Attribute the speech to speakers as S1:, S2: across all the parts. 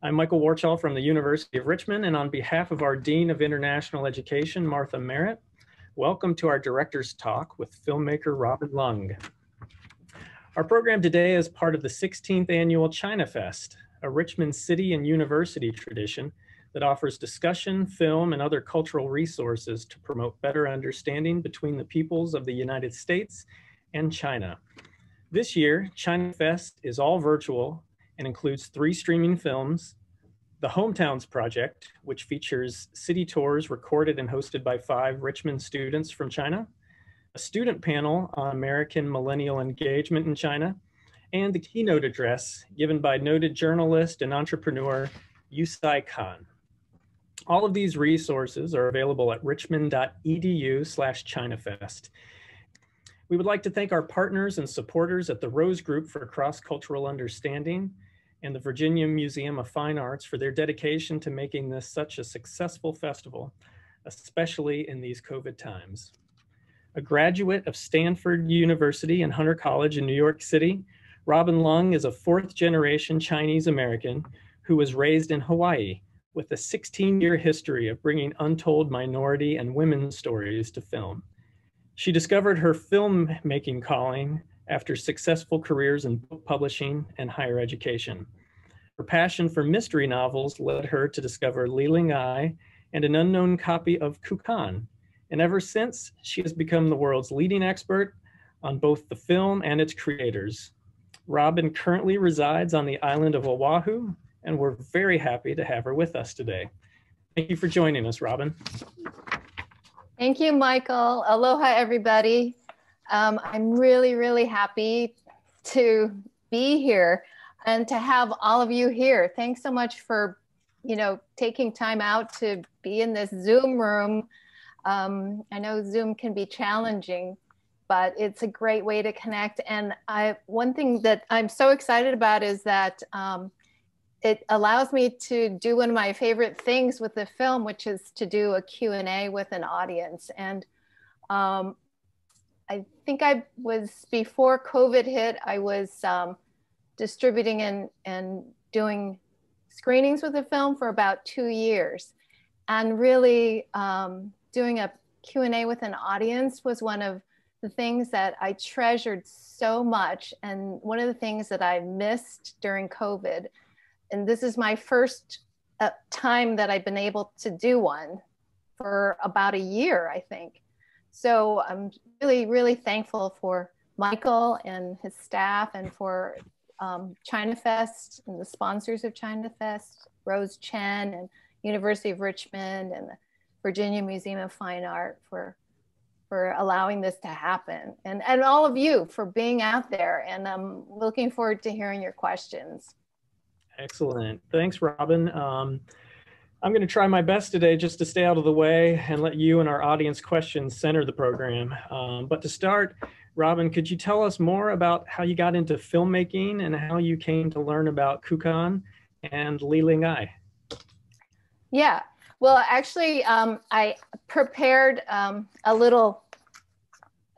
S1: I'm Michael Warchall from the University of Richmond, and on behalf of our Dean of International Education, Martha Merritt, welcome to our Director's Talk with filmmaker Robin Lung. Our program today is part of the 16th annual ChianFest, a Richmond City and University tradition that offers discussion, film, and other cultural resources to promote better understanding between the peoples of the United States and China. This year, ChianFest is all virtual and includes 3 streaming films, the Hometowns Project, which features city tours recorded and hosted by 5 Richmond students from China, a student panel on American millennial engagement in China, and the keynote address given by noted journalist and entrepreneur KUKAN. All of these resources are available at richmond.edu/ChianFest. We would like to thank our partners and supporters at the Rose Group for Cross-Cultural Understanding and the Virginia Museum of Fine Arts for their dedication to making this such a successful festival, especially in these COVID times. A graduate of Stanford University and Hunter College in New York City, Robin Lung is a 4th-generation Chinese American who was raised in Hawaii with a 16-year history of bringing untold minority and women's stories to film. She discovered her filmmaking calling after successful careers in book publishing and higher education. Her passion for mystery novels led her to discover Li Ling Ai and an unknown copy of KUKAN. And ever since, she has become the world's leading expert on both the film and its creators. Robin currently resides on the island of Oahu, and we're very happy to have her with us today. Thank you for joining us, Robin.
S2: Thank you, Michael. Aloha, everybody. I'm really happy to be here and to have all of you here. Thanks so much for, taking time out to be in this Zoom room. I know Zoom can be challenging, but it's a great way to connect. And one thing that I'm so excited about is that it allows me to do one of my favorite things with the film, which is to do a Q&A with an audience. And I think before COVID hit, I was distributing and doing screenings with the film for about 2 years. And really doing a Q&A with an audience was one of the things that I treasured so much. And one of the things that I missed during COVID. And this is my first time that I've been able to do one for about a year, I think. So I'm really thankful for Michael and his staff and for ChianFest and the sponsors of ChianFest, Rose Chen and University of Richmond and the Virginia Museum of Fine Art for allowing this to happen. And all of you for being out there. And I'm looking forward to hearing your questions.
S1: Excellent. Thanks, Robin. I'm going to try my best today just to stay out of the way and let you and our audience questions center the program. But to start, Robin, could you tell us more about how you got into filmmaking and how you came to learn about KUKAN and Li Ling Ai?
S2: Yeah, well, actually, I prepared a little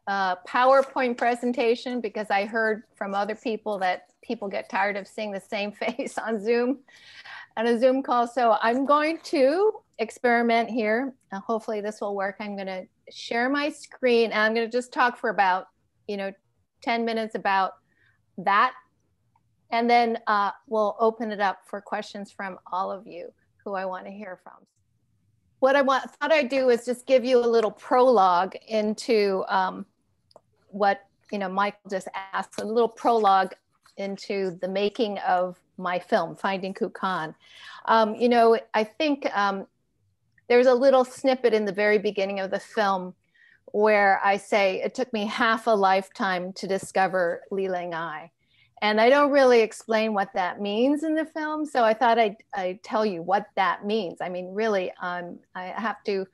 S2: PowerPoint presentation because I heard from other people that people get tired of seeing the same face on Zoom. On a Zoom call. So I'm going to experiment here. Hopefully this will work. I'm going to share my screen and I'm going to just talk for about, 10 minutes about that. And then we'll open it up for questions from all of you who I want to hear from. What I thought I'd do is just give you a little prologue into what, Michael just asked, a little prologue into the making of my film, Finding KUKAN. I think there's a little snippet in the very beginning of the film where I say it took me half a lifetime to discover Li Ling Ai. And I don't really explain what that means in the film, so I thought I'd tell you what that means. I mean, really, I have to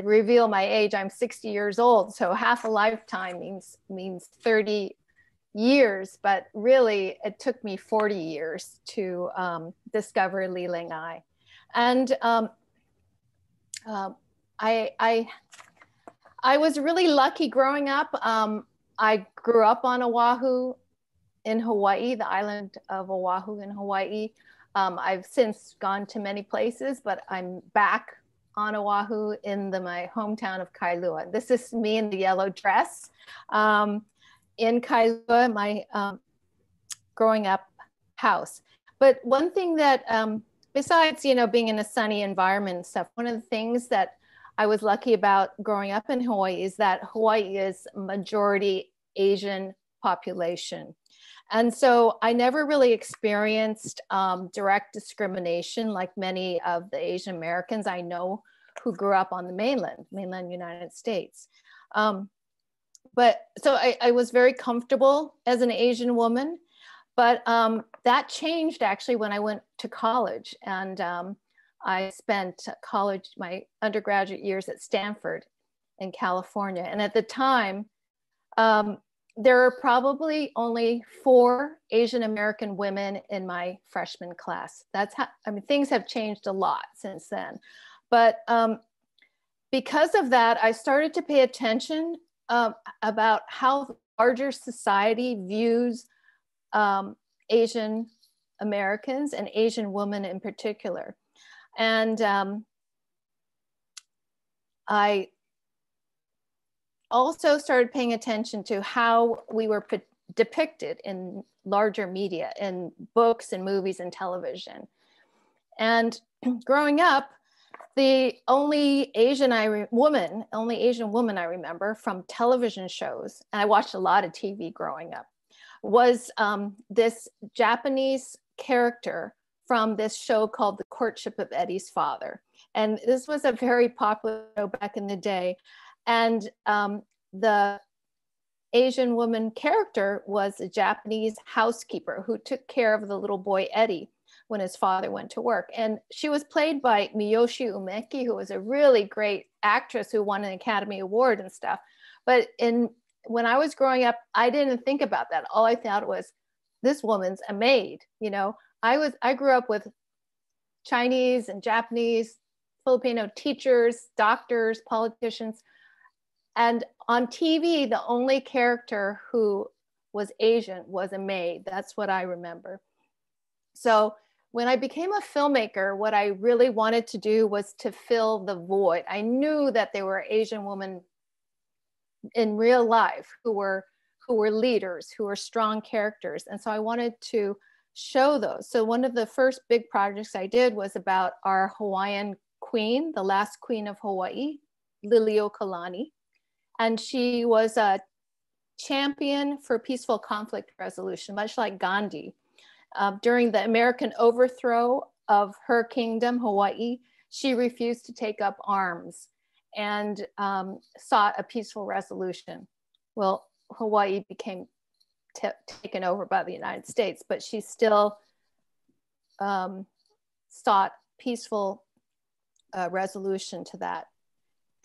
S2: reveal my age. I'm 60 years old, so half a lifetime means 30 years, but really it took me 40 years to discover Li Ling Ai. And I was really lucky growing up. I grew up on Oahu in Hawaii, the island of Oahu in Hawaii. I've since gone to many places, but I'm back on Oahu in my hometown of Kailua. This is me in the yellow dress in Kailua, my growing up house. But one thing that, besides, being in a sunny environment and stuff, one of the things that I was lucky about growing up in Hawaii is that Hawaii is majority Asian population. And so I never really experienced direct discrimination like many of the Asian Americans I know who grew up on the mainland United States. But so I was very comfortable as an Asian woman, but that changed actually when I went to college. And I spent my undergraduate years at Stanford in California. And at the time, there were probably only 4 Asian American women in my freshman class. Things have changed a lot since then. But because of that, I started to pay attention about how larger society views Asian Americans and Asian women in particular. And I also started paying attention to how we were depicted in larger media, in books and movies and television. And growing up, the only Asian woman I remember from television shows, and I watched a lot of TV growing up, was this Japanese character from this show called The Courtship of Eddie's Father. And this was a very popular show back in the day. And the Asian woman character was a Japanese housekeeper who took care of the little boy Eddie when his father went to work. And she was played by Miyoshi Umeki, who was a really great actress who won an Academy Award and stuff. But when I was growing up, I didn't think about that. All I thought was, this woman's a maid. I grew up with Chinese and Japanese, Filipino teachers, doctors, politicians. And on TV, the only character who was Asian was a maid. That's what I remember. So when I became a filmmaker, what I really wanted to do was to fill the void. I knew that there were Asian women in real life who were leaders, who were strong characters. And so I wanted to show those. So one of the first big projects I did was about our Hawaiian queen, the last queen of Hawaii, Liliuokalani. And she was a champion for peaceful conflict resolution, much like Gandhi. During the American overthrow of her kingdom, Hawaii, she refused to take up arms and sought a peaceful resolution. Well, Hawaii became taken over by the United States, but she still sought peaceful resolution to that.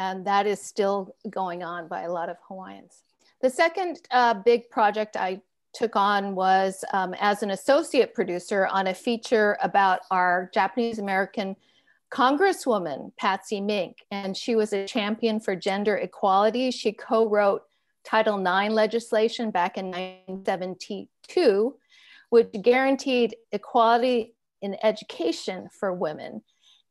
S2: And that is still going on by a lot of Hawaiians. The second big project I took on was as an associate producer on a feature about our Japanese American Congresswoman, Patsy Mink. And she was a champion for gender equality. She co-wrote Title IX legislation back in 1972, which guaranteed equality in education for women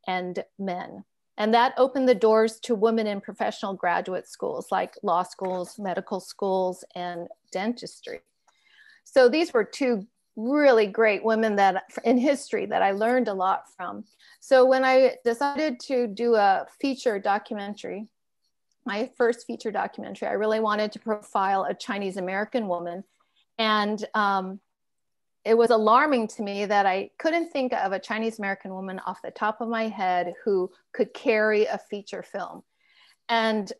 S2: and men. And that opened the doors to women in professional graduate schools like law schools, medical schools, and dentistry. So these were 2 really great women in history that I learned a lot from. So when I decided to do a feature documentary, my first feature documentary, I really wanted to profile a Chinese American woman. And it was alarming to me that I couldn't think of a Chinese American woman off the top of my head who could carry a feature film. And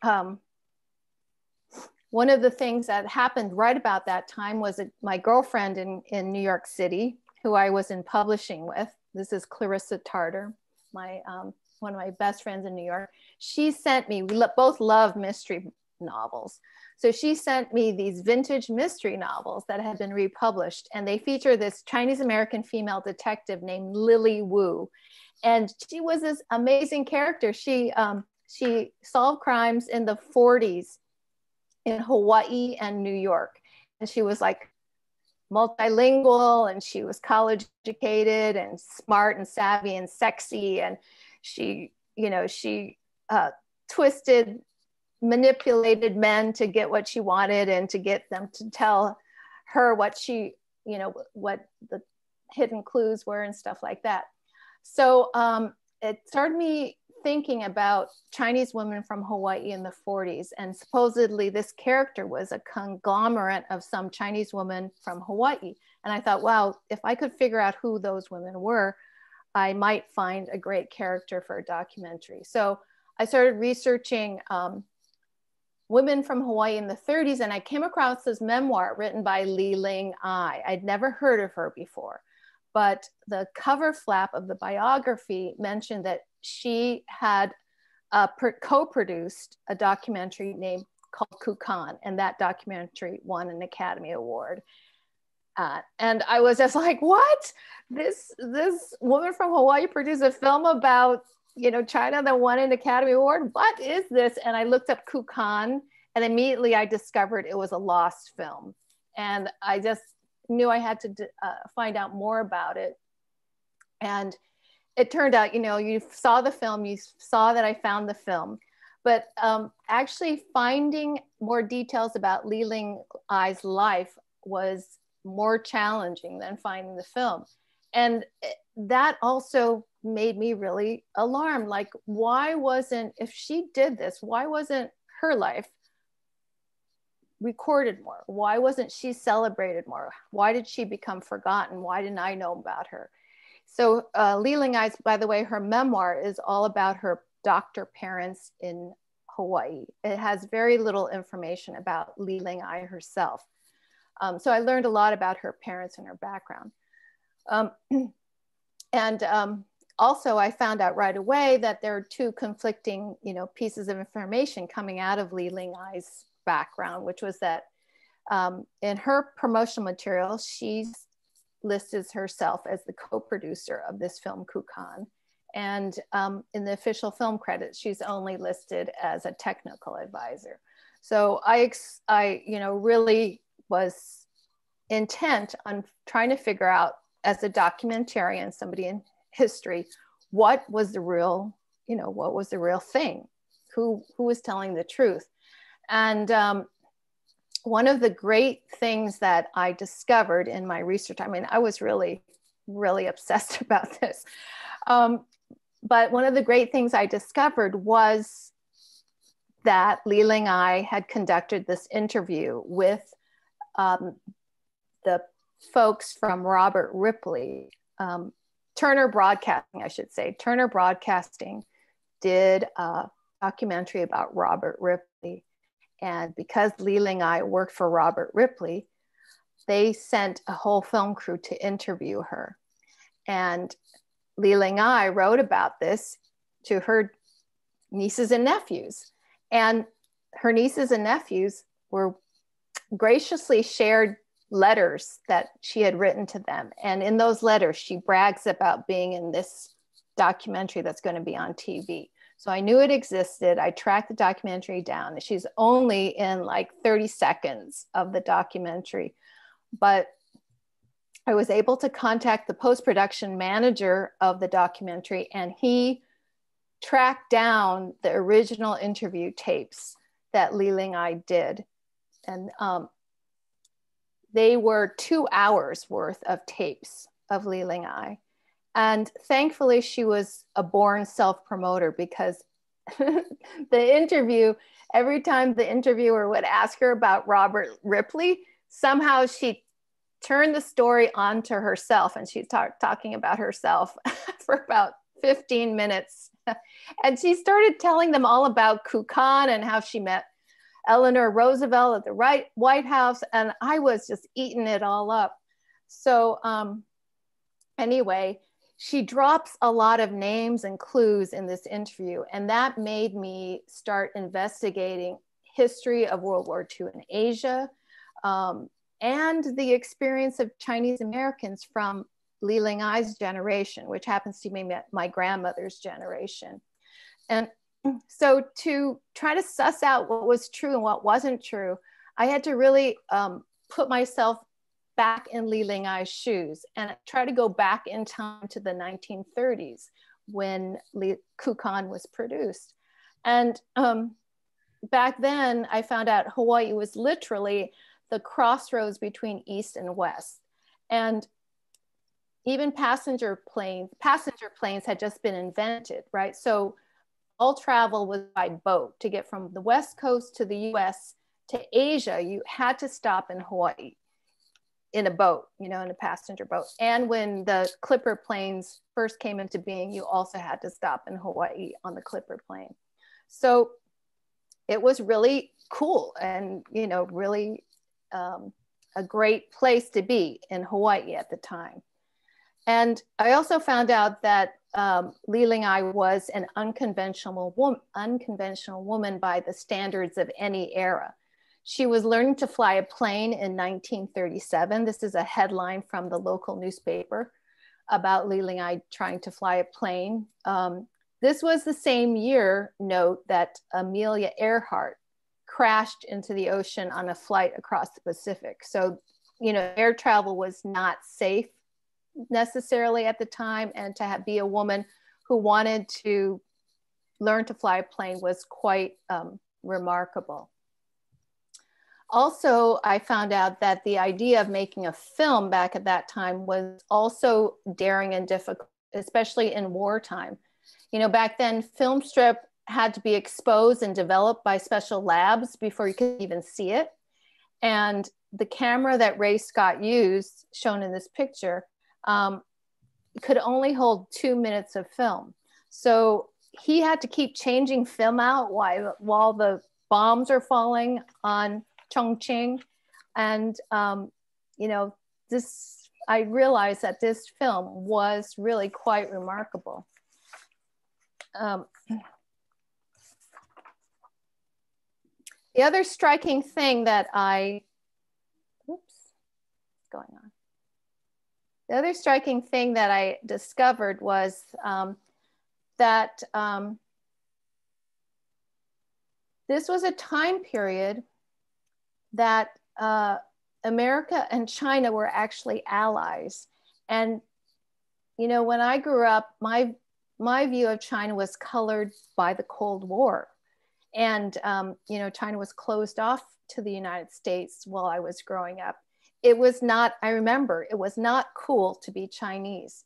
S2: one of the things that happened right about that time was my girlfriend in New York City, who I was in publishing with. This is Clarissa Tartar, one of my best friends in New York. She sent me, we both love mystery novels. So she sent me these vintage mystery novels that had been republished, and they feature this Chinese American female detective named Lily Wu. And she was this amazing character. She solved crimes in the 40s in Hawaii and New York. And she was like multilingual, and she was college educated and smart and savvy and sexy. And she, she twisted, manipulated men to get what she wanted and to get them to tell her what she, what the hidden clues were and stuff like that. So it started me thinking about Chinese women from Hawaii in the 40s. And supposedly this character was a conglomerate of some Chinese women from Hawaii. And I thought, wow, if I could figure out who those women were, I might find a great character for a documentary. So I started researching women from Hawaii in the 30s, and I came across this memoir written by Li Ling Ai. I'd never heard of her before, but the cover flap of the biography mentioned that she had co-produced a documentary named called KUKAN, and that documentary won an Academy Award. And I was just like, what? This woman from Hawaii produced a film about, China that won an Academy Award? What is this? And I looked up KUKAN, and immediately I discovered it was a lost film. And I just knew I had to find out more about it. And it turned out, you saw the film, you saw that I found the film, but actually finding more details about Li Ling Ai's life was more challenging than finding the film. And that also made me really alarmed. Like, if she did this, why wasn't her life recorded more? Why wasn't she celebrated more? Why did she become forgotten? Why didn't I know about her? So Li Ling Ai's, by the way, her memoir is all about her doctor parents in Hawaii. It has very little information about Li Ling Ai herself. So I learned a lot about her parents and her background. Also, I found out right away that there are two conflicting, pieces of information coming out of Li Ling Ai's background, which was that in her promotional material, she lists herself as the co-producer of this film, KUKAN. And in the official film credits, she's only listed as a technical advisor. So I really was intent on trying to figure out, as a documentarian, somebody in history, what was the real thing? Who was telling the truth? And one of the great things that I discovered in my research, I was really, really obsessed about this. But one of the great things I discovered was that Li Ling Ai had conducted this interview with the folks from Robert Ripley, Turner Broadcasting, I should say. Turner Broadcasting did a documentary about Robert Ripley. And because Li Ling Ai worked for Robert Ripley, they sent a whole film crew to interview her. And Li Ling Ai wrote about this to her nieces and nephews. And her nieces and nephews were graciously shared letters that she had written to them. And in those letters, she brags about being in this documentary that's going to be on TV. So I knew it existed. I tracked the documentary down. She's only in like 30 seconds of the documentary, but I was able to contact the post-production manager of the documentary, and he tracked down the original interview tapes that Li Ling Ai did. And they were 2 hours worth of tapes of Li Ling Ai. And thankfully, she was a born self-promoter, because the interview, every time the interviewer would ask her about Robert Ripley, somehow she turned the story onto herself, and she talking about herself for about 15 minutes. And she started telling them all about KUKAN and how she met Eleanor Roosevelt at the White House. And I was just eating it all up. So anyway, she drops a lot of names and clues in this interview. And that made me start investigating history of World War II in Asia, and the experience of Chinese Americans from Li Ling Ai's generation, which happens to be my grandmother's generation. And so to try to suss out what was true and what wasn't true, I had to really put myself back in Li Lingai's shoes and try to go back in time to the 1930s when KUKAN was produced. And back then I found out Hawaii was literally the crossroads between East and West. And even passenger planes had just been invented, right? So all travel was by boat. To get from the West Coast to the US to Asia, you had to stop in Hawaii in a boat, you know, in a passenger boat. And when the Clipper planes first came into being, you also had to stop in Hawaii on the Clipper plane. So it was really cool and, you know, really a great place to be in Hawaii at the time. And I also found out that Li Lingai was an unconventional woman by the standards of any era. She was learning to fly a plane in 1937. This is a headline from the local newspaper about Li Lingai trying to fly a plane. This was the same year, note, that Amelia Earhart crashed into the ocean on a flight across the Pacific. So, you know, air travel was not safe necessarily at the time, and to be a woman who wanted to learn to fly a plane was quite remarkable. Also, I found out that the idea of making a film back at that time was also daring and difficult, especially in wartime. You know, back then, film strip had to be exposed and developed by special labs before you could even see it. And the camera that Ray Scott used, shown in this picture, could only hold 2 minutes of film. So he had to keep changing film out while the bombs are falling on Chongqing. And, you know, I realized that this film was really quite remarkable. The other striking thing that The other striking thing that I discovered was that this was a time period that America and China were actually allies. And, you know, when I grew up, my view of China was colored by the Cold War. And, you know, China was closed off to the United States while I was growing up. It was not, I remember, it was not cool to be Chinese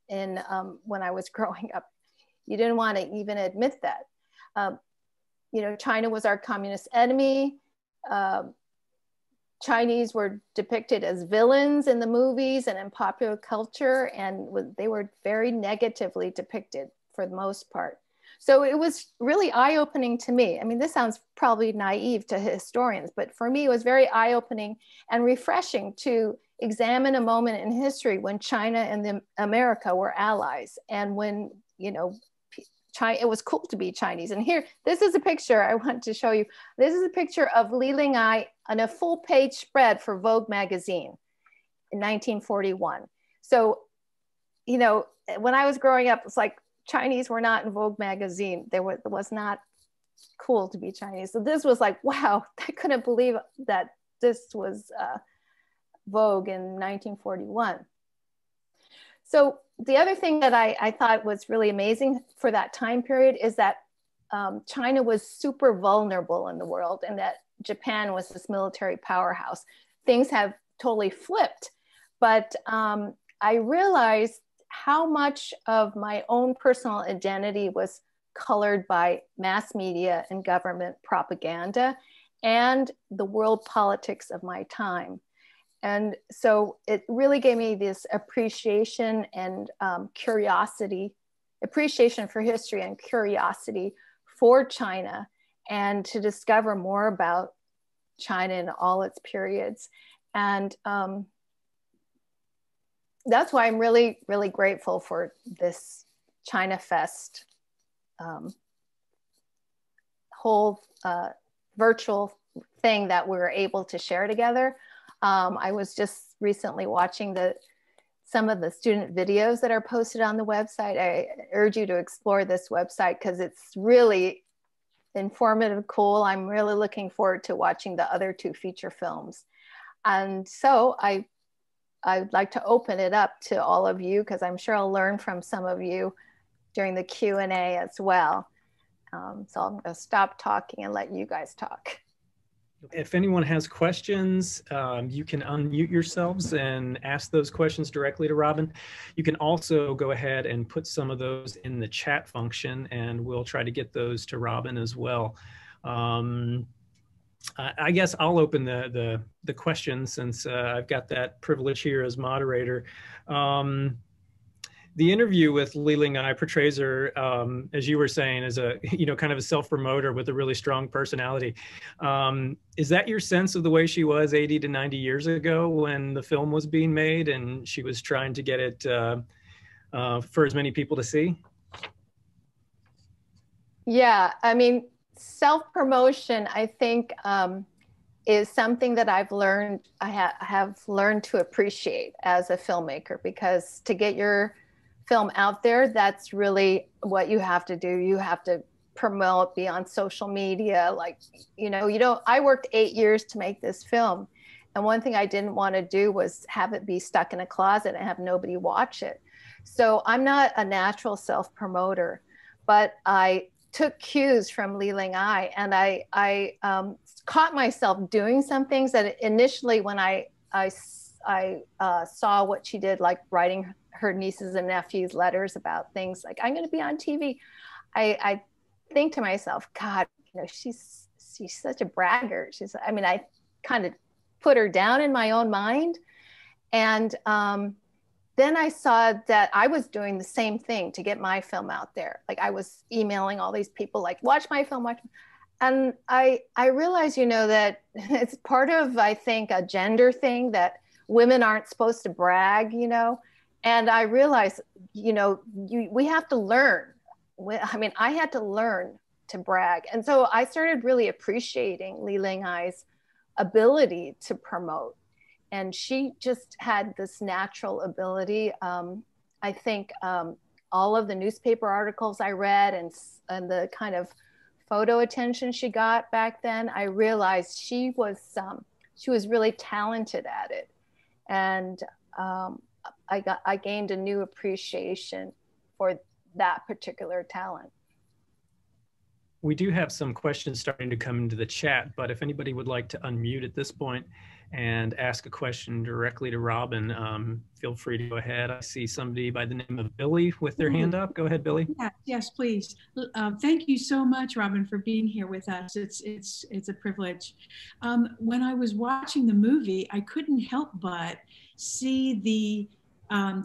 S2: when I was growing up. You didn't want to even admit that. You know, China was our communist enemy. Chinese were depicted as villains in the movies and in popular culture, and they were very negatively depicted for the most part. So it was really eye-opening to me. I mean, this sounds probably naive to historians, but for me, it was very eye-opening and refreshing to examine a moment in history when China and America were allies, and when, you know, it was cool to be Chinese. And here, this is a picture I want to show you. This is a picture of Li Lingai on a full-page spread for Vogue magazine in 1941. So, you know, when I was growing up, it's like Chinese were not in Vogue magazine. It was not cool to be Chinese. So this was like, wow, I couldn't believe that this was Vogue in 1941. So the other thing that I thought was really amazing for that time period is that China was super vulnerable in the world, and that Japan was this military powerhouse. Things have totally flipped, but I realized how much of my own personal identity was colored by mass media and government propaganda and the world politics of my time. And so it really gave me this appreciation and appreciation for history and curiosity for China, and to discover more about China in all its periods. And that's why I'm really, really grateful for this ChianFest whole virtual thing that we were able to share together. I was just recently watching some of the student videos that are posted on the website. I urge you to explore this website because it's really informative, cool. I'm really looking forward to watching the other 2 feature films. And so I I'd like to open it up to all of you because I'm sure I'll learn from some of you during the Q&A as well. So I'm going to stop talking and let you guys talk.
S1: If anyone has questions, you can unmute yourselves and ask those questions directly to Robin. You can also go ahead and put some of those in the chat function, and we'll try to get those to Robin as well. I guess I'll open the question since I've got that privilege here as moderator. The interview with Li Ling Ai portrays her, as you were saying, as a kind of a self-promoter with a really strong personality. Is that your sense of the way she was 80 to 90 years ago when the film was being made and she was trying to get it for as many people to see?
S2: Yeah, I mean, self-promotion, I think, is something that I've learned, I have learned to appreciate as a filmmaker, because to get your film out there, that's really what you have to do. You have to promote, be on social media. Like, I worked 8 years to make this film. And one thing I didn't want to do was have it be stuck in a closet and have nobody watch it. So I'm not a natural self-promoter, but I took cues from Li Ling Ai, and I caught myself doing some things that initially when I saw what she did, like writing her nieces and nephews letters about things like, I'm going to be on TV. I think to myself, God, she's such a braggart. I kind of put her down in my own mind. And then I saw that I was doing the same thing to get my film out there. Like, I was emailing all these people, like, watch my film, watch. And I realized, that it's part of, I think, a gender thing that women aren't supposed to brag, And I realized, we have to learn. I had to learn to brag. And so I started really appreciating Li Ling Ai's ability to promote. And she just had this natural ability. I think all of the newspaper articles I read and the kind of photo attention she got back then, I realized she was really talented at it. And I gained a new appreciation for that particular talent.
S1: We do have some questions starting to come into the chat, but if anybody would like to unmute at this point and ask a question directly to Robin, feel free to go ahead. I see somebody by the name of Billy with their hand up. Go ahead, Billy.
S3: Yeah, yes, please. Thank you so much, Robin, for being here with us. It's a privilege. When I was watching the movie, I couldn't help but see the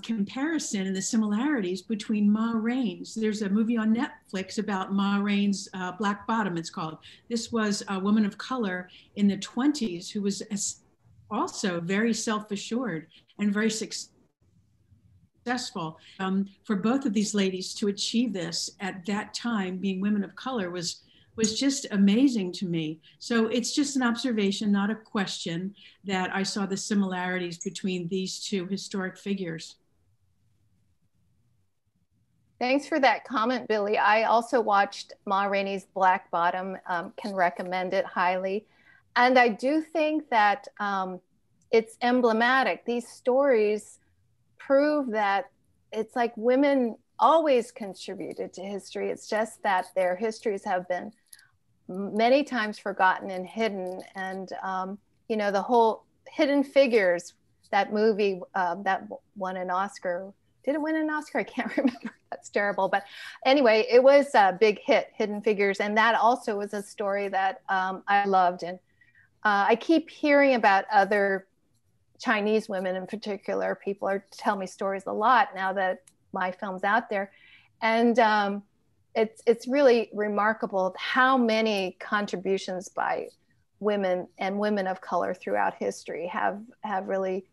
S3: comparison and the similarities between Ma Rainey's. There's a movie on Netflix about Ma Rainey's Black Bottom, it's called. This was a woman of color in the 20s who was also very self-assured and very successful. For both of these ladies to achieve this at that time, being women of color, was just amazing to me. So it's just an observation, not a question, that I saw the similarities between these two historic figures.
S2: Thanks for that comment, Billy. I also watched Ma Rainey's Black Bottom, can recommend it highly. And I do think that it's emblematic. These stories prove that it's like women always contributed to history. It's just that their histories have been many times forgotten and hidden. And, the whole Hidden Figures, that movie that won an Oscar. Did it win an Oscar? I can't remember. That's terrible. But anyway, it was a big hit, Hidden Figures. And that also was a story that I loved. And I keep hearing about other Chinese women in particular. People tell me stories a lot now that my film's out there. And it's really remarkable how many contributions by women and women of color throughout history have really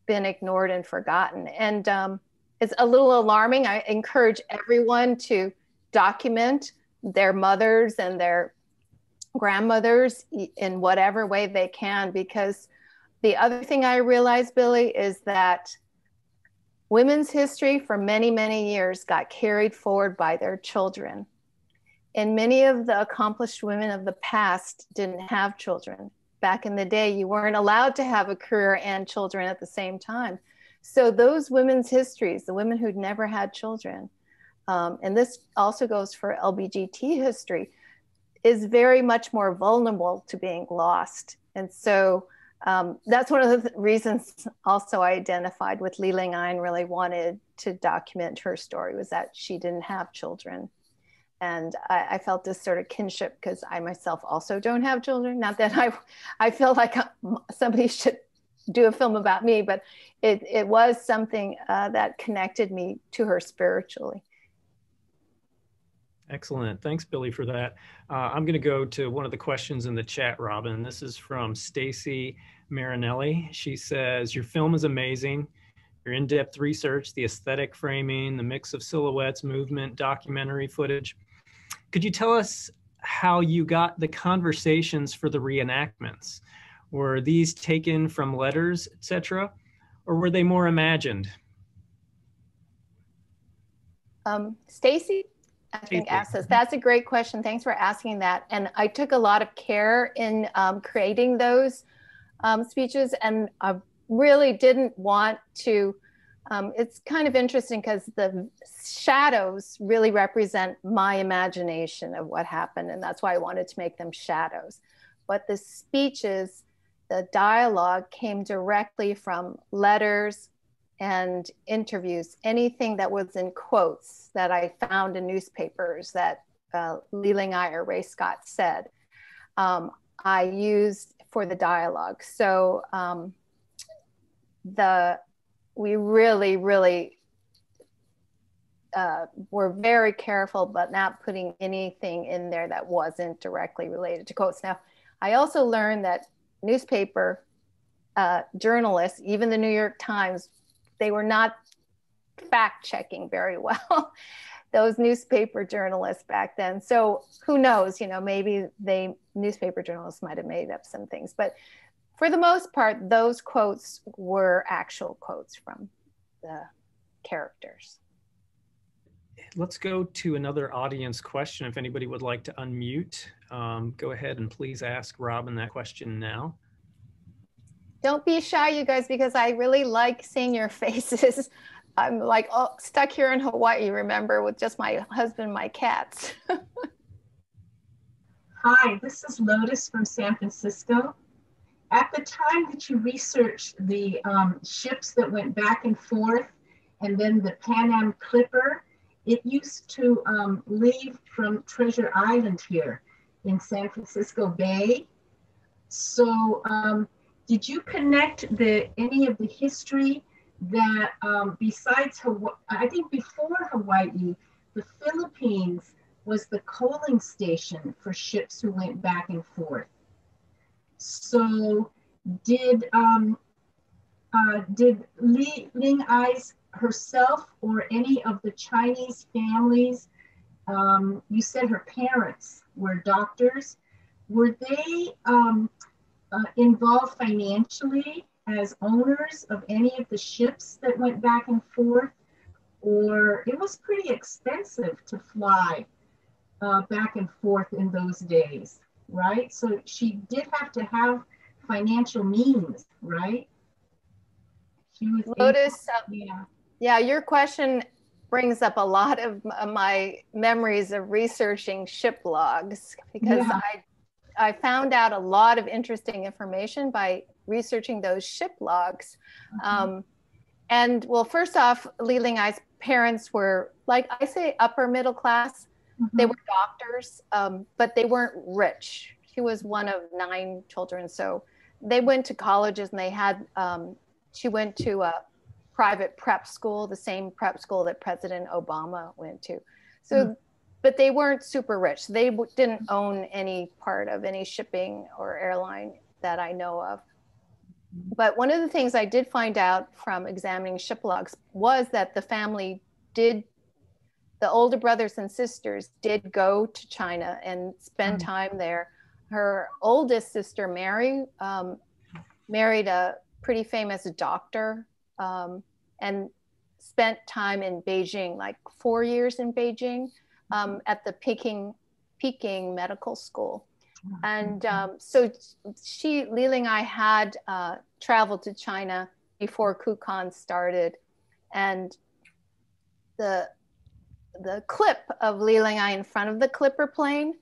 S2: been ignored and forgotten. And it's a little alarming. I encourage everyone to document their mothers and their grandmothers in whatever way they can, because the other thing I realized, Billy, is that women's history for many, many years got carried forward by their children. And many of the accomplished women of the past didn't have children. back in the day, you weren't allowed to have a career and children at the same time. So those women's histories, the women who'd never had children, and this also goes for LBGT history, is very much more vulnerable to being lost. And so that's one of the reasons also I identified with Li Ling-ai and really wanted to document her story, was that she didn't have children. And I felt this sort of kinship because I myself also don't have children. Not that I feel like somebody should do a film about me, but it was something that connected me to her spiritually.
S1: Excellent. Thanks, Billy, for that. I'm going to go to one of the questions in the chat, Robin. This is from Stacy Marinelli. She says, your film is amazing. Your in-depth research, the aesthetic framing, the mix of silhouettes, movement, documentary footage. Could you tell us how you got the conversations for the reenactments? Were these taken from letters, etc., or were they more imagined?
S2: Stacy, I think, asked us. That's a great question. Thanks for asking that. And I took a lot of care in creating those speeches, and I really didn't want to. It's kind of interesting because the shadows really represent my imagination of what happened, and that's why I wanted to make them shadows. But the speeches, the dialogue came directly from letters and interviews, anything that was in quotes that I found in newspapers that Li Ling-ai or Ray Scott said, I used for the dialogue. So we really were very careful about not putting anything in there that wasn't directly related to quotes. Now, I also learned that newspaper journalists, even the New York Times, they were not fact checking very well, those newspaper journalists back then. So who knows, maybe newspaper journalists might have made up some things, but for the most part, those quotes were actual quotes from the characters.
S1: Let's go to another audience question. If anybody would like to unmute, go ahead and please ask Robin that question now.
S2: Don't be shy, you guys, because I really like seeing your faces. I'm like stuck here in Hawaii, remember, with just my husband and my cats.
S4: Hi, this is Lotus from San Francisco. At the time that you researched the ships that went back and forth, and then the Pan Am Clipper, it used to leave from Treasure Island here in San Francisco Bay. So did you connect any of the history that besides Hawaii, I think before Hawaii, the Philippines was the coaling station for ships who went back and forth. So did Li Ling-ai's herself or any of the Chinese families, you said her parents were doctors, were they involved financially as owners of any of the ships that went back and forth? Or it was pretty expensive to fly back and forth in those days, right? So she did have to have financial means, right? She was
S2: Lotus,
S4: yeah.
S2: Yeah, your question brings up a lot of my memories of researching ship logs, because I found out a lot of interesting information by researching those ship logs. And well, first off, Li Ling-ai's parents were, like I say, upper middle class. They were doctors, but they weren't rich. She was one of 9 children. So they went to colleges, and they had, she went to a private prep school, the same prep school that President Obama went to. So, but they weren't super rich. They didn't own any part of any shipping or airline that I know of. But one of the things I did find out from examining ship logs was that the family did, the older brothers and sisters did go to China and spend time there. Her oldest sister, Mary, married a pretty famous doctor and spent time in Beijing, like 4 years in Beijing at the Peking Medical School. And so Li Ling I had traveled to China before KUKAN started. And the clip of Li Ling I in front of the clipper plane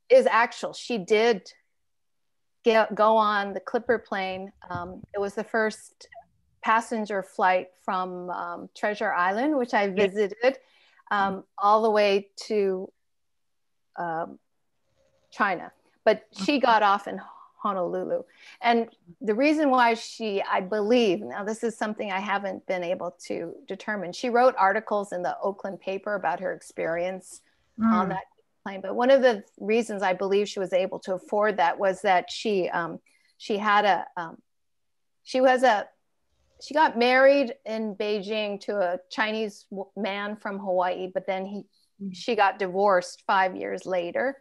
S2: is actual. She did go on the clipper plane. It was the first passenger flight from Treasure Island, which I visited, all the way to China. But she got off in Honolulu. And the reason why I believe, now this is something I haven't been able to determine, she wrote articles in the Oakland paper about her experience on that plane. But one of the reasons I believe she was able to afford that was that she got married in Beijing to a Chinese man from Hawaii, but then she got divorced 5 years later.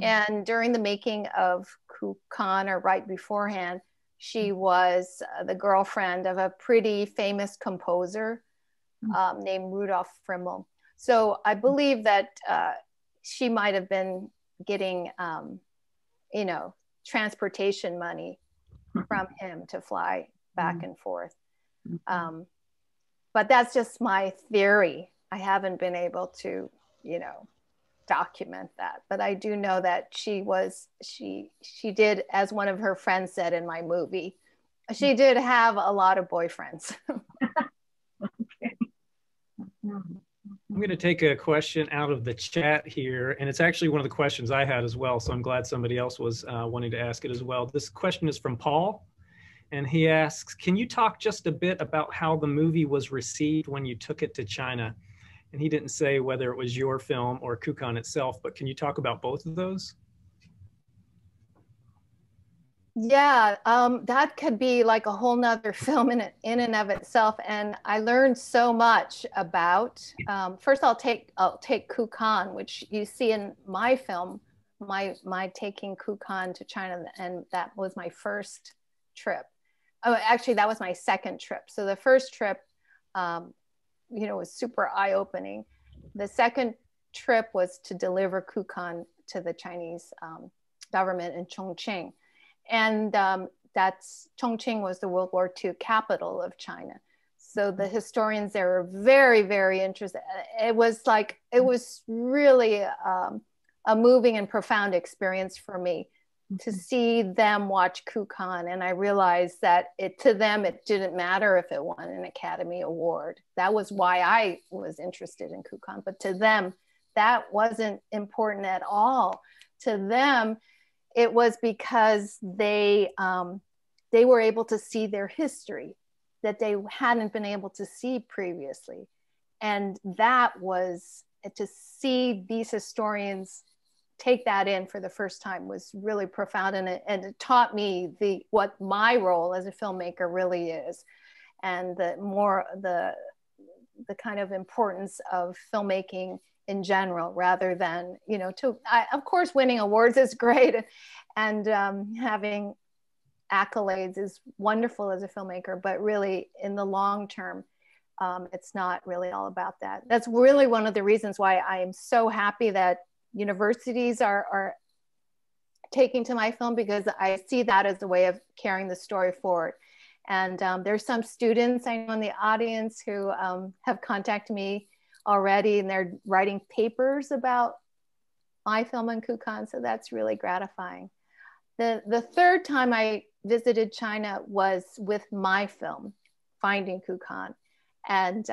S2: And during the making of KUKAN, or right beforehand, she was the girlfriend of a pretty famous composer named Rudolf Frimmel. So I believe that she might have been getting, transportation money from him to fly back and forth. But that's just my theory. I haven't been able to, document that, but I do know that she did, as one of her friends said in my movie, she did have a lot of boyfriends.
S4: Okay.
S1: I'm going to take a question out of the chat here, and it's actually one of the questions I had as well, so I'm glad somebody else was wanting to ask it as well. This question is from Paul, and he asks, can you talk just a bit about how the movie was received when you took it to China? And he didn't say whether it was your film or KUKAN itself, but can you talk about both of those?
S2: Yeah, that could be like a whole nother film in and of itself. And I learned so much about, first I'll take KUKAN, which you see in my film, my taking KUKAN to China, and that was my first trip. Oh, actually, that was my second trip. So the first trip, was super eye-opening. The second trip was to deliver KUKAN to the Chinese government in Chongqing. And Chongqing was the World War II capital of China. So the historians there were very, very interested. It was really a moving and profound experience for me to see them watch KUKAN. And I realized that to them, it didn't matter if it won an Academy Award. That was why I was interested in KUKAN. But to them, that wasn't important at all. To them, it was because they were able to see their history that they hadn't been able to see previously. And that was, to see these historians take that in for the first time was really profound. And it taught me what my role as a filmmaker really is, and the kind of importance of filmmaking in general, rather than, of course, winning awards is great, and having accolades is wonderful as a filmmaker, but really in the long term, it's not really all about that. That's really one of the reasons why I am so happy that universities are taking to my film, because I see that as a way of carrying the story forward. And there's some students I know in the audience who have contacted me already, and they're writing papers about my film and KUKAN, so that's really gratifying. The third time I visited China was with my film, Finding KUKAN. And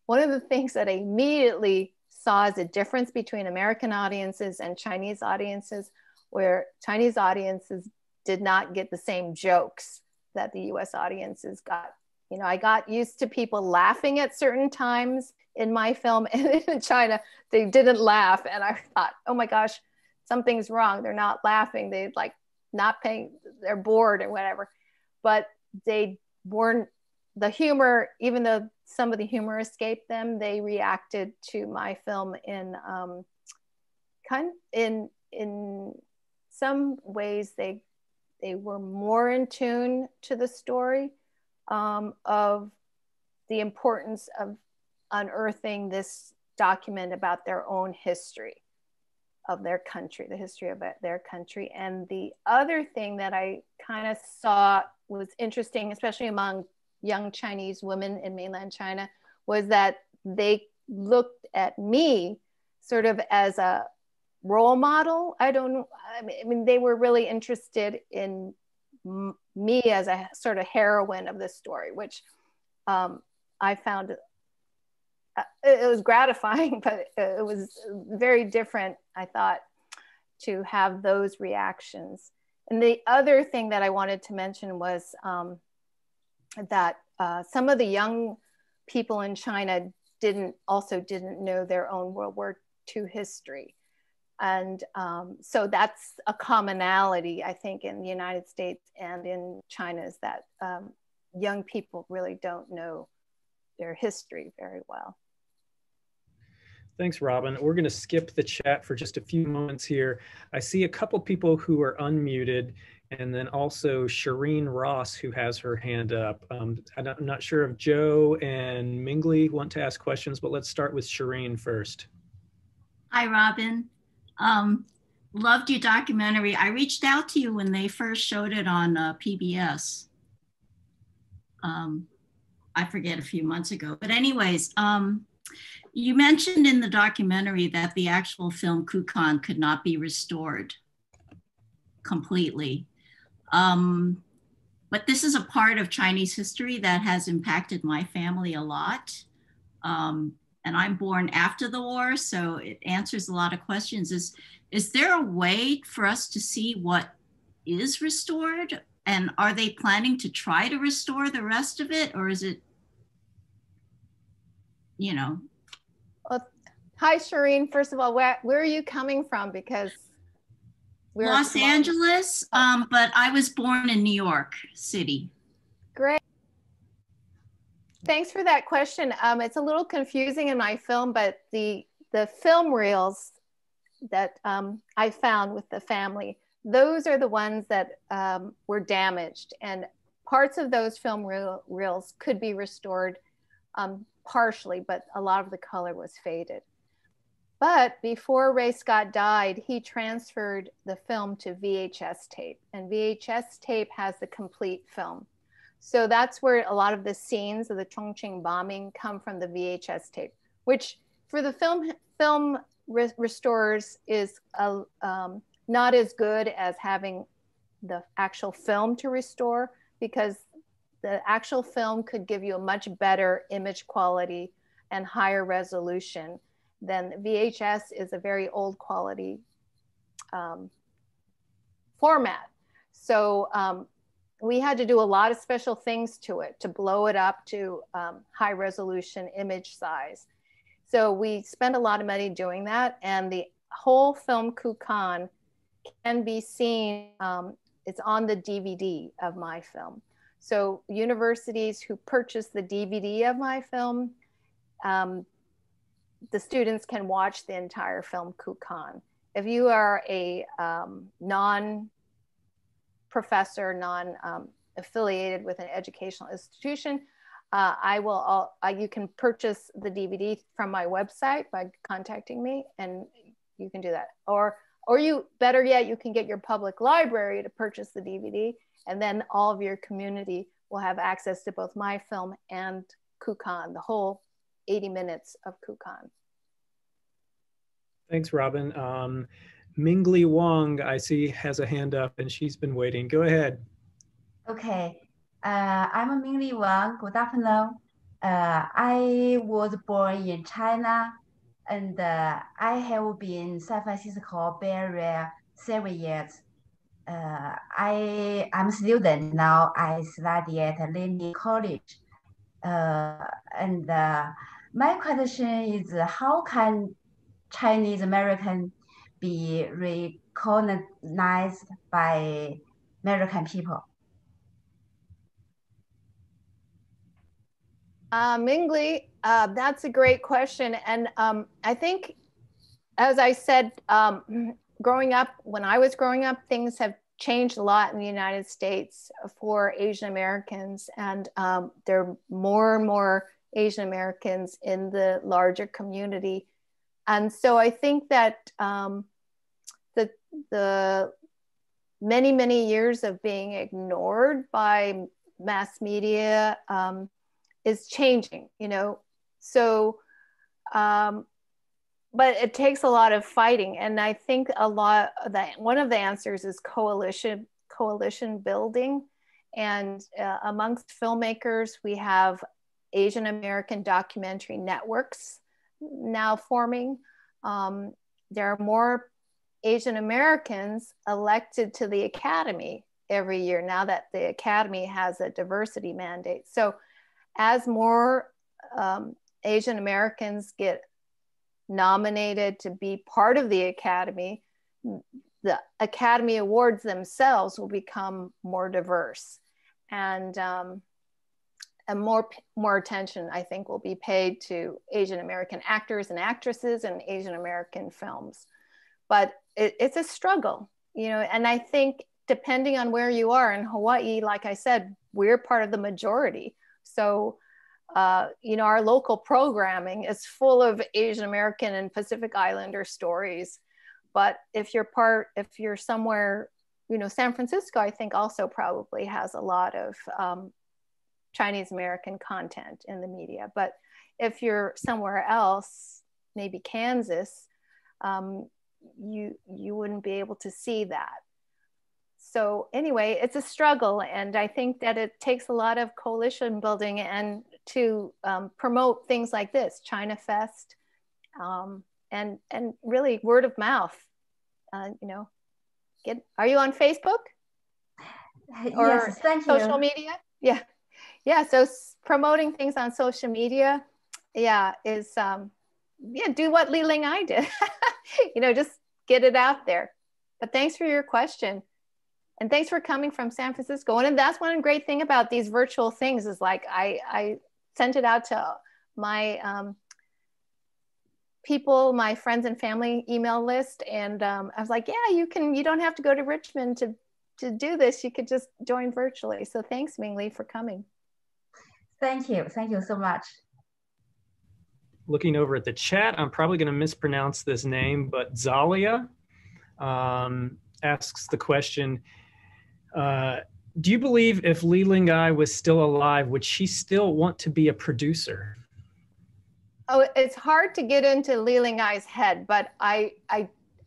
S2: one of the things that I immediately saw as a difference between American audiences and Chinese audiences, where Chinese audiences did not get the same jokes that the US audiences got. I got used to people laughing at certain times in my film, and in China, they didn't laugh. And I thought, oh my gosh, something's wrong. They're not laughing. They not paying, they're bored or whatever. But they weren't, the humor, even though some of the humor escaped them, they reacted to my film in some ways. They were more in tune to the story of the importance of unearthing this document about their own history. of their country, the history of their country. And the other thing that I kind of saw was interesting, especially among young Chinese women in mainland China, was that they looked at me sort of as a role model. I mean, they were really interested in me as a sort of heroine of this story, which I found it was gratifying, but it was very different, I thought, to have those reactions. And the other thing that I wanted to mention was that some of the young people in China didn't know their own World War II history. And so that's a commonality, I think, in the United States and in China, is that young people really don't know their history very well.
S1: Thanks, Robin. We're going to skip the chat for just a few moments here. I see a couple people who are unmuted, and then also Shireen Ross, who has her hand up. I'm not sure if Joe and Mingli want to ask questions, but let's start with Shireen first.
S5: Hi, Robin. Loved your documentary. I reached out to you when they first showed it on PBS. I forget, a few months ago. But anyways, you mentioned in the documentary that the actual film KUKAN could not be restored completely. But this is a part of Chinese history that has impacted my family a lot. And I'm born after the war, so it answers a lot of questions. Is there a way for us to see what is restored? And are they planning to try to restore the rest of it? Or is it, you know?
S2: Well, hi, Shireen. First of all, where are you coming from? Because we're
S5: Los Angeles, but I was born in New York City.
S2: Great. Thanks for that question. It's a little confusing in my film, but the film reels that I found with the family, those are the ones that were damaged, and parts of those film reels could be restored partially, but a lot of the color was faded. But before Ray Scott died, he transferred the film to VHS tape, and VHS tape has the complete film. So that's where a lot of the scenes of the Chongqing bombing come from, the VHS tape, which for the film restorers is not as good as having the actual film to restore, because the actual film could give you a much better image quality and higher resolution than VHS is a very old quality format. So we had to do a lot of special things to it to blow it up to high resolution image size. So we spent a lot of money doing that, and the whole film KUKAN can be seen, it's on the DVD of my film. So universities who purchase the DVD of my film, the students can watch the entire film KUKAN. If you are a non-professor, non-affiliated with an educational institution, you can purchase the DVD from my website by contacting me, and you can do that. Or you, better yet, you can get your public library to purchase the DVD, and then all of your community will have access to both my film and KUKAN, the whole 80 minutes of KUKAN.
S1: Thanks, Robin. Mingli Wong, I see, has a hand up, and she's been waiting. Go ahead.
S6: Okay, I'm Mingli Wang. Good afternoon. I was born in China, and I have been in San Francisco Bay Area 7 years. I'm a student now. I study at Lenin College. And my question is, how can Chinese American be recognized by American people?
S2: Mingli, that's a great question. And I think, as I said, growing up, when I was growing up, things have changed a lot in the United States for Asian Americans. And there are more and more Asian Americans in the larger community. And so I think that the many, many years of being ignored by mass media is changing, you know. So, but it takes a lot of fighting. And I think one of the answers is coalition building. And amongst filmmakers, we have Asian American documentary networks now forming. There are more Asian Americans elected to the Academy every year now that the Academy has a diversity mandate. So as more Asian Americans get nominated to be part of the Academy, the Academy Awards themselves will become more diverse, and more attention, I think, will be paid to Asian American actors and actresses and Asian American films. But it's a struggle, you know, and I think depending on where you are in Hawaii, like I said, we're part of the majority. So, you know, our local programming is full of Asian American and Pacific Islander stories. But if you're somewhere, you know, San Francisco, I think also probably has a lot of Chinese American content in the media. But if you're somewhere else, maybe Kansas, you wouldn't be able to see that. So anyway, it's a struggle, and I think that it takes a lot of coalition building and to promote things like this, ChianFest, and really word of mouth. You know, are you on Facebook? Or
S6: yes, thank you.
S2: Social media? Yeah, yeah. So promoting things on social media, yeah, is do what Li Ling I did. You know, just get it out there. But thanks for your question. And thanks for coming from San Francisco. And that's one great thing about these virtual things is like I sent it out to my people, my friends and family email list. And I was like, yeah, you don't have to go to Richmond to do this. You could just join virtually. So thanks, Ming Li, for coming.
S6: Thank you so much.
S1: Looking over at the chat, I'm probably going to mispronounce this name, but Zalia asks the question, do you believe if Li Ling Ai was still alive, would she still want to be a producer?
S2: Oh, it's hard to get into Li Ling Ai's head, but I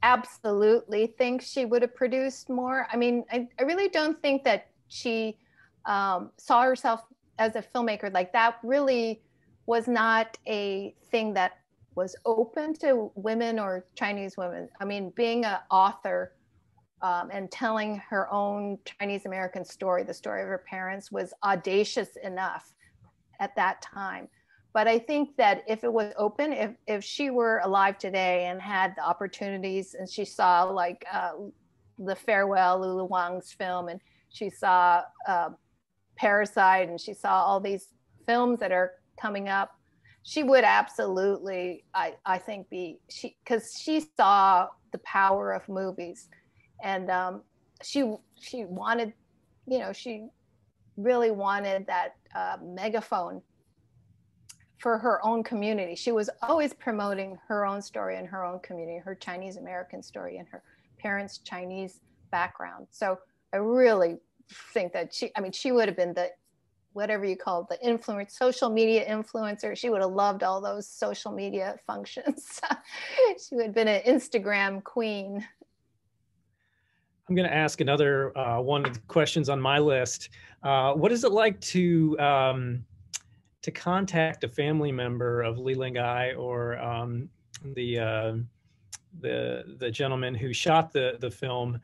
S2: absolutely think she would have produced more. I mean, I really don't think that she saw herself as a filmmaker. Like that really was not a thing that was open to women or Chinese women. I mean, being an author and telling her own Chinese American story, the story of her parents, was audacious enough at that time. But I think that if it was open, if she were alive today and had the opportunities, and she saw like The Farewell, Lulu Wang's film, and she saw Parasite, and she saw all these films that are coming up, she would absolutely, I think, because she saw the power of movies. And she wanted, you know, she really wanted that megaphone for her own community. She was always promoting her own story in her own community, her Chinese American story and her parents' Chinese background. So I really think that she would have been the, whatever you call it, the social media influencer. She would have loved all those social media functions. She would have been an Instagram queen.
S1: I'm going to ask another one of the questions on my list. What is it like to contact a family member of Li Ling Ai or the gentleman who shot the film,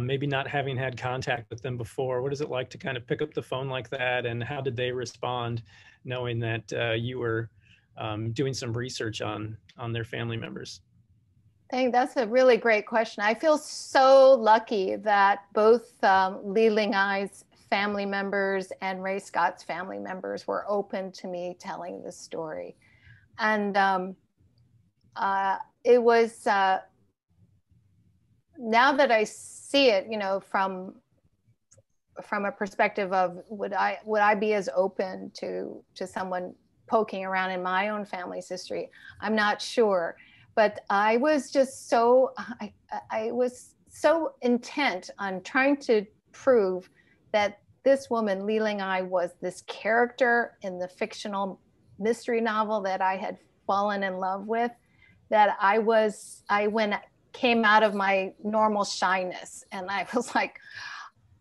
S1: maybe not having had contact with them before? What is it like to kind of pick up the phone like that, and how did they respond, knowing that you were doing some research on their family members?
S2: I think that's a really great question. I feel so lucky that both Li Ling Ai's family members and Ray Scott's family members were open to me telling this story. And it was, now that I see it, you know, from a perspective of would I be as open to someone poking around in my own family's history? I'm not sure. But I was just I was so intent on trying to prove that this woman, Li Ling-ai, was this character in the fictional mystery novel that I had fallen in love with, that came out of my normal shyness. And I was like,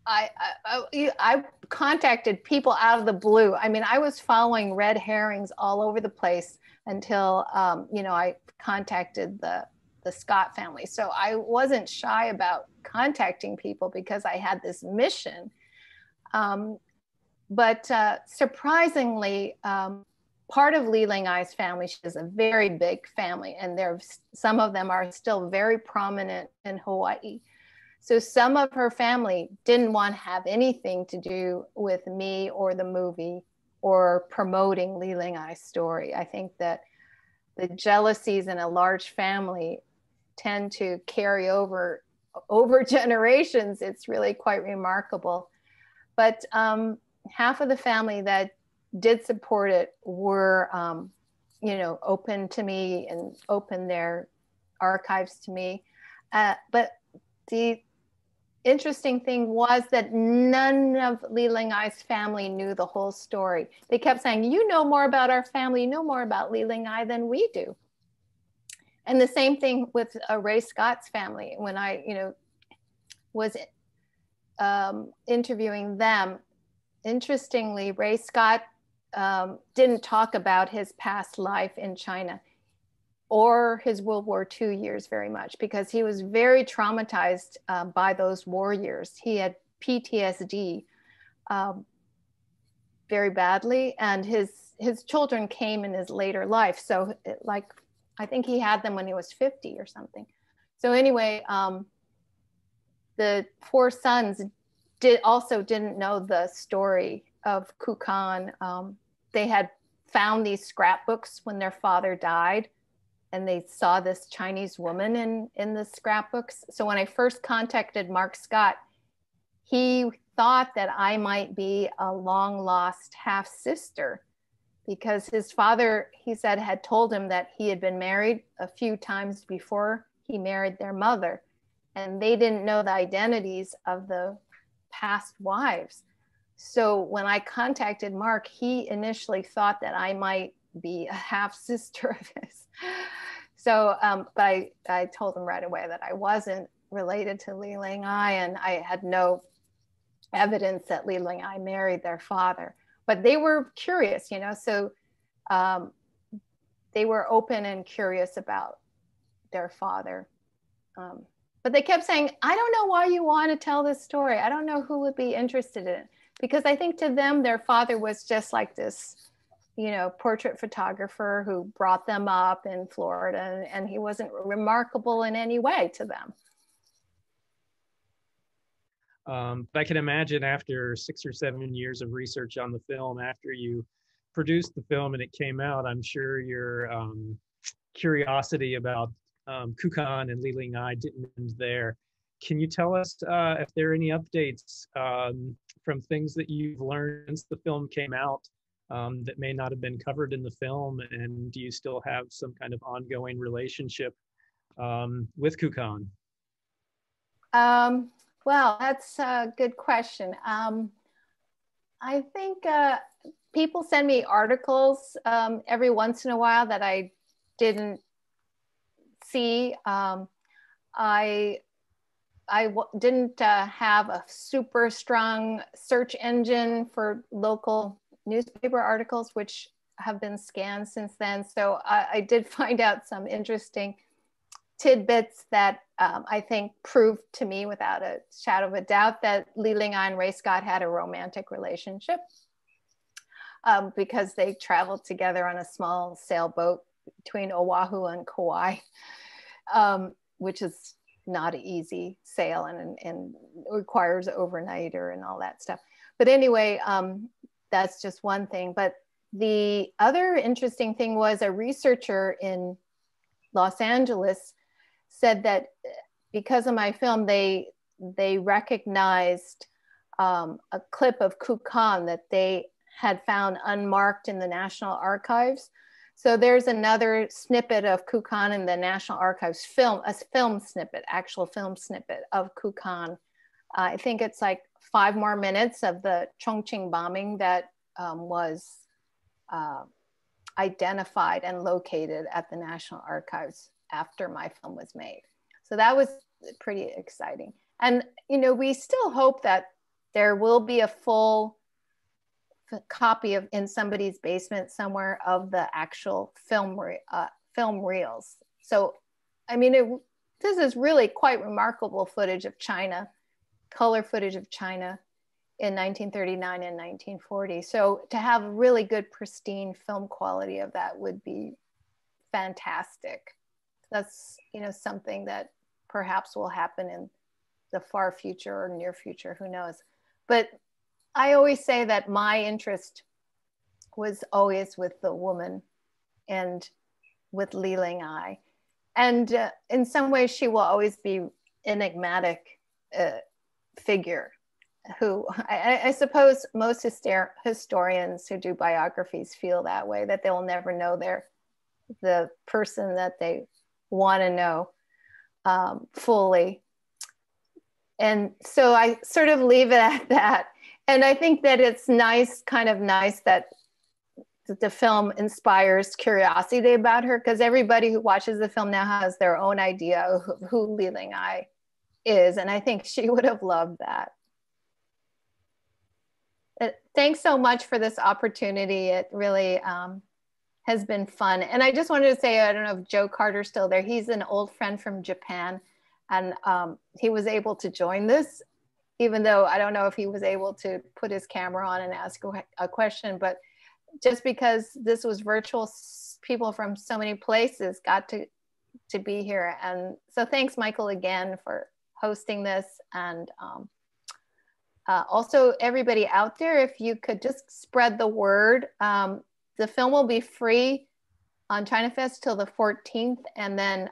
S2: I contacted people out of the blue. I mean, I was following red herrings all over the place until, I contacted the Scott family. So I wasn't shy about contacting people because I had this mission. But surprisingly, part of Li Ling-ai's family, she has a very big family, and some of them are still very prominent in Hawaii. So some of her family didn't want to have anything to do with me or the movie or promoting Li Ling-ai's story. I think that the jealousies in a large family tend to carry over generations. It's really quite remarkable. But half of the family that did support it were, open to me and opened their archives to me. But the interesting thing was that none of Li Ling-ai's family knew the whole story. They kept saying, you know more about our family, you know more about Li Ling-ai than we do. And the same thing with Ray Scott's family. When I, was interviewing them, interestingly, Ray Scott didn't talk about his past life in China or his World War II years very much, because he was very traumatized by those war years. He had PTSD very badly, and his children came in his later life. So I think he had them when he was 50 or something. So anyway, the four sons didn't know the story of KUKAN. They had found these scrapbooks when their father died, and they saw this Chinese woman in the scrapbooks. So when I first contacted Mark Scott, he thought that I might be a long lost half sister, because his father, he said, had told him that he had been married a few times before he married their mother, and they didn't know the identities of the past wives. So when I contacted Mark, he initially thought that I might be a half sister of his. So, but I told him right away that I wasn't related to Li Ling-ai, and I had no evidence that Li Ling-ai married their father. But they were curious, so they were open and curious about their father. But they kept saying, I don't know why you want to tell this story. I don't know who would be interested in it. Because I think to them, their father was just like this, portrait photographer who brought them up in Florida, and he wasn't remarkable in any way to them.
S1: But I can imagine after 6 or 7 years of research on the film, after you produced the film and it came out, I'm sure your curiosity about KUKAN and Li Ling-ai didn't end there. Can you tell us if there are any updates from things that you've learned since the film came out that may not have been covered in the film? And do you still have some kind of ongoing relationship with KUKAN?
S2: Well, that's a good question. I think people send me articles every once in a while that I didn't see. I didn't have a super strong search engine for local newspaper articles, which have been scanned since then. So I did find out some interesting tidbits that I think proved to me without a shadow of a doubt that Li Ling-ai and Ray Scott had a romantic relationship because they traveled together on a small sailboat between Oahu and Kauai, which is not an easy sail and requires overnighter and all that stuff. But anyway, that's just one thing. But the other interesting thing was a researcher in Los Angeles said that because of my film, they recognized a clip of KUKAN that they had found unmarked in the National Archives. So there's another snippet of KUKAN in the National Archives film, a film snippet, actual film snippet of KUKAN. I think it's like 5 more minutes of the Chongqing bombing that was identified and located at the National Archives after my film was made. So that was pretty exciting. And, you know, we still hope that there will be a full copy of in somebody's basement somewhere of the actual film reels. So, I mean, this is really quite remarkable footage of China, color footage of China in 1939 and 1940. So to have really good, pristine film quality of that would be fantastic. That's, you know, something that perhaps will happen in the far future or near future, who knows. But I always say that my interest was always with the woman and with Li Ling-ai. And in some ways, she will always be enigmatic figure who I suppose most historians who do biographies feel that way, that they'll never know the person that they want to know fully. And so I sort of leave it at that. And I think that it's nice, kind of nice that the film inspires curiosity about her, because everybody who watches the film now has their own idea of who Li Ling-ai is. And I think she would have loved that. Thanks so much for this opportunity. It really has been fun. And I just wanted to say, I don't know if Joe Carter's still there. He's an old friend from Japan. And he was able to join this, even though I don't know if he was able to put his camera on and ask a question, but just because this was virtual, people from so many places got to be here. And so thanks, Michael, again for hosting this. And also everybody out there, if you could just spread the word. The film will be free on ChianFest till the 14th, and then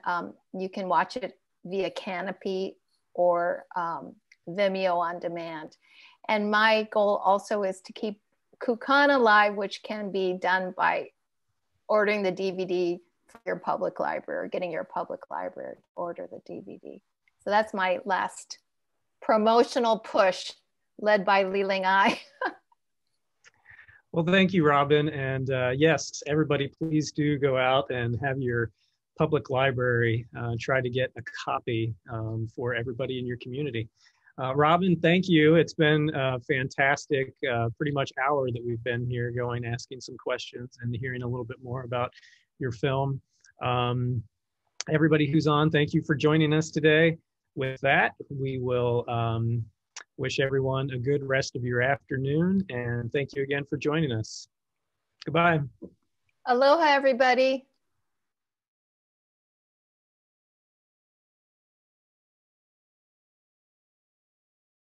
S2: you can watch it via Canopy or Vimeo on demand. And my goal also is to keep KUKAN alive, which can be done by ordering the DVD for your public library, or getting your public library to order the DVD. So that's my last promotional push, led by Li Ling-ai.
S1: Well, thank you, Robin. And yes, everybody, please do go out and have your public library try to get a copy for everybody in your community. Robin, thank you. It's been a fantastic, pretty much hour that we've been here going, asking some questions and hearing a little bit more about your film. Everybody who's on, thank you for joining us today. With that, we will wish everyone a good rest of your afternoon, and thank you again for joining us. Goodbye.
S2: Aloha, everybody.